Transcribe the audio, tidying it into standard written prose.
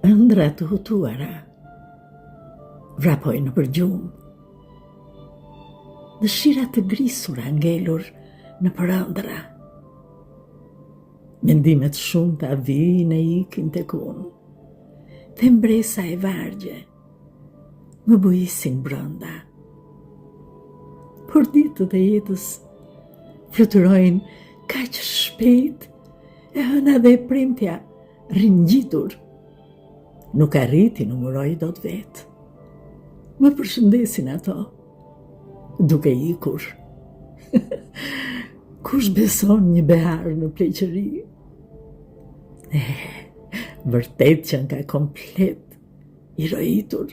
Ëndra të hutuara vrapojnë në përgjumë. Dëshira të grisura ngelur në përëndra. Mendimet shumë të vijnë e ikin tek unë. Dhe mbresa e vargje më bujisin brënda. Por ditët e jetës fluturojnë kaq shpejt e hëna dhe premtja ringjitur. Nuk arriti numëroj dot vetë. Më përshëndesin ato, duke ikur. Kush beson një behar në pleqëri? Vërtet që nga komplet i rojitur.